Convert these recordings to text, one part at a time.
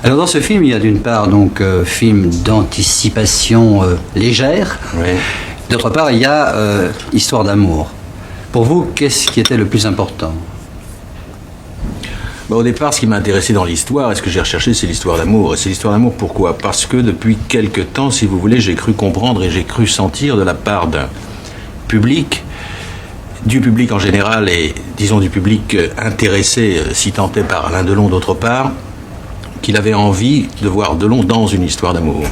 Alors dans ce film, il y a d'une part donc film d'anticipation légère. Oui. D'autre part, il y a histoire d'amour. Pour vous, qu'est-ce qui était le plus important? Au départ, ce qui m'a intéressé dans l'histoire, et ce que j'ai recherché, c'est l'histoire d'amour. Et c'est l'histoire d'amour pourquoi? Parce que depuis quelque temps, si vous voulez, j'ai cru comprendre et j'ai cru sentir de la part d'un public, du public en général et disons du public intéressé, si tant est par Alain Delon d'autre part, qu'il avait envie de voir Delon dans une histoire d'amour.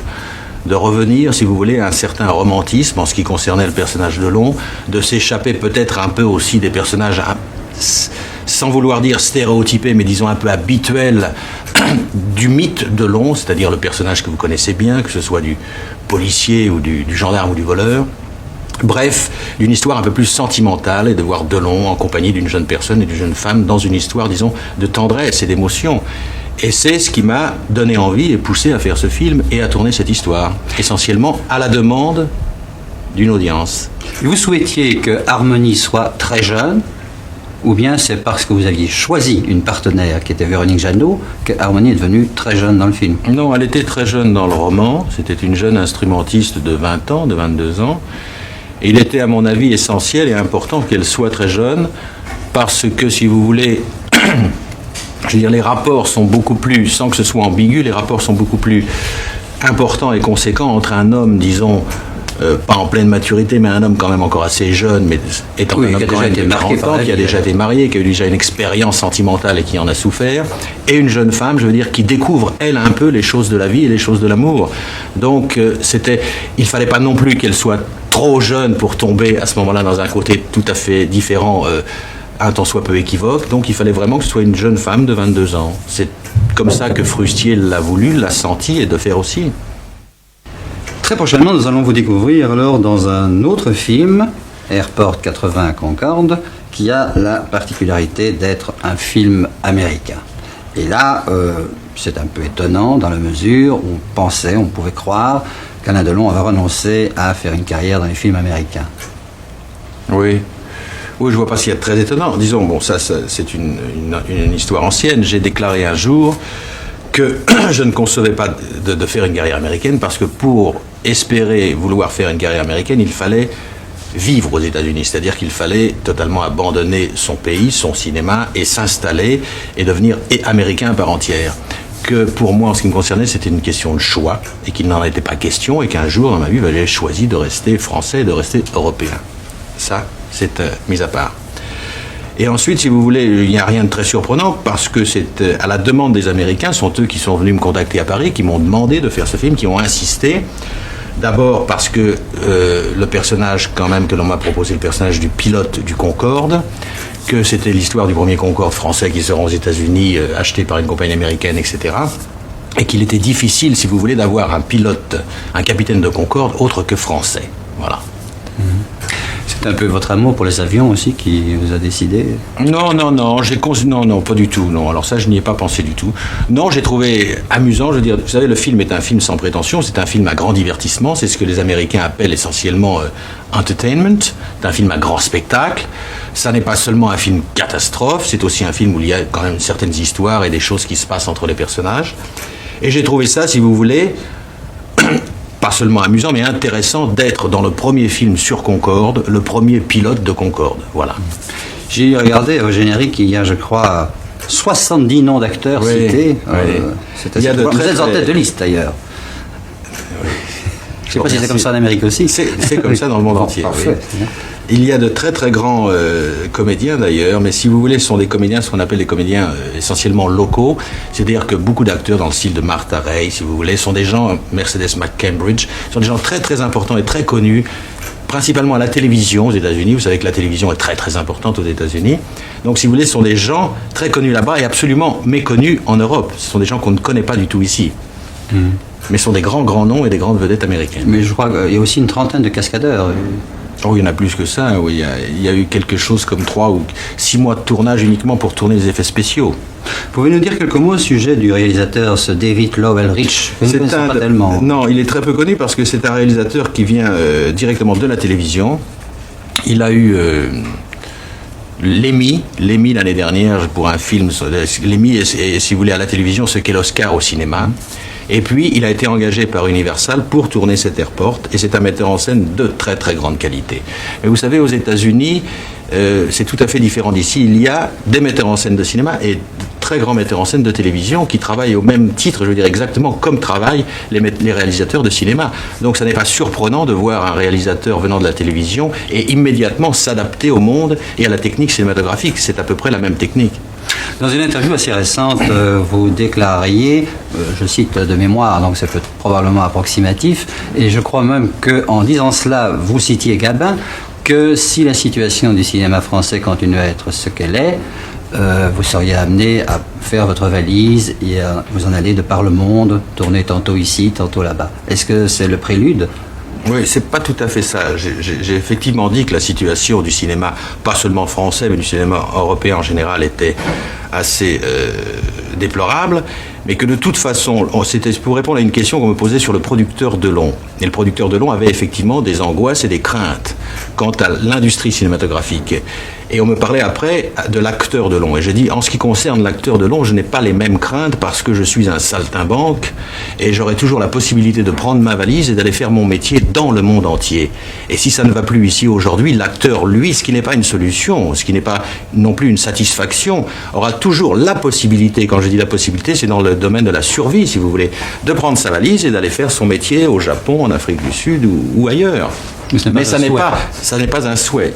De revenir, si vous voulez, à un certain romantisme en ce qui concernait le personnage de Delon, de s'échapper peut-être un peu aussi des personnages, sans vouloir dire stéréotypés, mais disons un peu habituels du mythe de Delon, c'est-à-dire le personnage que vous connaissez bien, que ce soit du policier ou du gendarme ou du voleur. Bref, d'une histoire un peu plus sentimentale et de voir Delon en compagnie d'une jeune personne et d'une jeune femme dans une histoire, disons, de tendresse et d'émotion. Et c'est ce qui m'a donné envie et poussé à faire ce film et à tourner cette histoire, essentiellement à la demande d'une audience. Vous souhaitiez que Harmonie soit très jeune, ou bien c'est parce que vous aviez choisi une partenaire qui était Véronique Jeannot que Harmonie est devenue très jeune dans le film? Non, elle était très jeune dans le roman. C'était une jeune instrumentiste de 20 ans, de 22 ans. Et il était, à mon avis, essentiel et important qu'elle soit très jeune, parce que, si vous voulez, je veux dire, les rapports sont beaucoup plus, sans que ce soit ambigu, les rapports sont beaucoup plus importants et conséquents entre un homme, disons, pas en pleine maturité, mais un homme quand même encore assez jeune, mais étant un homme quand même de 40 ans, qui a déjà été marié, qui a eu déjà une expérience sentimentale et qui en a souffert, et une jeune femme, je veux dire, qui découvre, elle, un peu les choses de la vie et les choses de l'amour. Donc, il fallait pas non plus qu'elle soit trop jeune pour tomber à ce moment-là dans un côté tout à fait différent, un tant soit peu équivoque. Donc il fallait vraiment que ce soit une jeune femme de 22 ans. C'est comme ça que Frustier l'a voulu, l'a senti et de faire aussi. Très prochainement, nous allons vous découvrir alors dans un autre film, Airport 80 Concorde, qui a la particularité d'être un film américain. Et là, c'est un peu étonnant dans la mesure où on pouvait croire qu'Alain Delon avait renoncé à faire une carrière dans les films américains. Oui. Oui, je vois pas ce qu'il y a de très étonnant. Disons, bon, ça c'est une histoire ancienne. J'ai déclaré un jour que je ne concevais pas de faire une carrière américaine parce que pour espérer vouloir faire une carrière américaine, il fallait vivre aux États-Unis. C'est-à-dire qu'il fallait totalement abandonner son pays, son cinéma et s'installer et devenir américain à part entière. Que pour moi, en ce qui me concernait, c'était une question de choix et qu'il n'en était pas question et qu'un jour dans ma vie, j'avais choisi de rester français et de rester européen. Ça, c'est mis à part. Et ensuite, si vous voulez, il n'y a rien de très surprenant parce que c'est à la demande des Américains, sont eux qui sont venus me contacter à Paris, qui m'ont demandé de faire ce film, qui ont insisté. D'abord parce que le personnage quand même que l'on m'a proposé, le personnage du pilote du Concorde, que c'était l'histoire du premier Concorde français qui sera aux États-Unis, acheté par une compagnie américaine, etc. Et qu'il était difficile, si vous voulez, d'avoir un pilote, un capitaine de Concorde autre que français. Voilà. C'est un peu votre amour pour les avions aussi qui vous a décidé? Non, non, pas du tout. Non, alors ça, je n'y ai pas pensé du tout. Non, j'ai trouvé amusant. Je veux dire, vous savez, le film est un film sans prétention. C'est un film à grand divertissement. C'est ce que les Américains appellent essentiellement entertainment. C'est un film à grand spectacle. Ça n'est pas seulement un film catastrophe. C'est aussi un film où il y a quand même certaines histoires et des choses qui se passent entre les personnages. Et j'ai trouvé ça, si vous voulez, pas seulement amusant, mais intéressant d'être dans le premier film sur Concorde, le premier pilote de Concorde. Voilà. J'ai regardé au générique, il y a, je crois, 70 noms d'acteurs cités. Vous êtes en tête de liste, d'ailleurs. Oui. Je ne sais pas si c'est comme ça en Amérique aussi. C'est comme ça dans le monde entier. Parfait. Oui. Il y a de très très grands comédiens d'ailleurs, mais si vous voulez, ce sont des comédiens, ce qu'on appelle des comédiens essentiellement locaux. C'est-à-dire que beaucoup d'acteurs dans le style de Martha Ray, si vous voulez, sont des gens, Mercedes McCambridge, sont des gens très très importants et très connus, principalement à la télévision aux États-Unis. Vous savez que la télévision est très très importante aux États-Unis. Donc si vous voulez, ce sont des gens très connus là-bas et absolument méconnus en Europe. Ce sont des gens qu'on ne connaît pas du tout ici. Mais ce sont des grands noms et des grandes vedettes américaines. Mais je crois qu'il y a aussi une trentaine de cascadeurs. Oh, il y en a plus que ça. Oui. Il y a eu quelque chose comme 3 ou 6 mois de tournage uniquement pour tourner les effets spéciaux. Pouvez-vous nous dire quelques mots au sujet du réalisateur, ce David Lowell Rich? Pas tellement. Non, il est très peu connu parce que c'est un réalisateur qui vient directement de la télévision. Il a eu l'Emmy l'année dernière pour un film. L'Emmy est, si vous voulez, à la télévision ce qu'est l'Oscar au cinéma. Et puis, il a été engagé par Universal pour tourner cet Airport, et c'est un metteur en scène de très très grande qualité. Mais vous savez, aux États-Unis, c'est tout à fait différent d'ici. Il y a des metteurs en scène de cinéma et très grands metteurs en scène de télévision qui travaillent au même titre, je veux dire exactement comme travaillent les réalisateurs de cinéma. Donc, ça n'est pas surprenant de voir un réalisateur venant de la télévision et immédiatement s'adapter au monde et à la technique cinématographique. C'est à peu près la même technique. Dans une interview assez récente, vous déclariez, je cite de mémoire, donc c'est probablement approximatif, et je crois même qu'en disant cela, vous citiez Gabin, que si la situation du cinéma français continue à être ce qu'elle est, vous seriez amené à faire votre valise et à vous en aller de par le monde, tourner tantôt ici, tantôt là-bas. Est-ce que c'est le prélude ? Oui, c'est pas tout à fait ça. J'ai effectivement dit que la situation du cinéma, pas seulement français, mais du cinéma européen en général, était assez déplorable, mais que de toute façon, c'était pour répondre à une question qu'on me posait sur le producteur Delon. Et le producteur Delon avait effectivement des angoisses et des craintes quant à l'industrie cinématographique. Et on me parlait après de l'acteur Delon. Et j'ai dit, en ce qui concerne l'acteur Delon, je n'ai pas les mêmes craintes parce que je suis un saltimbanque et j'aurai toujours la possibilité de prendre ma valise et d'aller faire mon métier dans le monde entier. Et si ça ne va plus ici aujourd'hui, l'acteur, lui, ce qui n'est pas une solution, ce qui n'est pas non plus une satisfaction, aura toujours la possibilité, quand je dis la possibilité, c'est dans le domaine de la survie, si vous voulez, de prendre sa valise et d'aller faire son métier au Japon, en Afrique du Sud ou ailleurs. Mais ça n'est pas un souhait.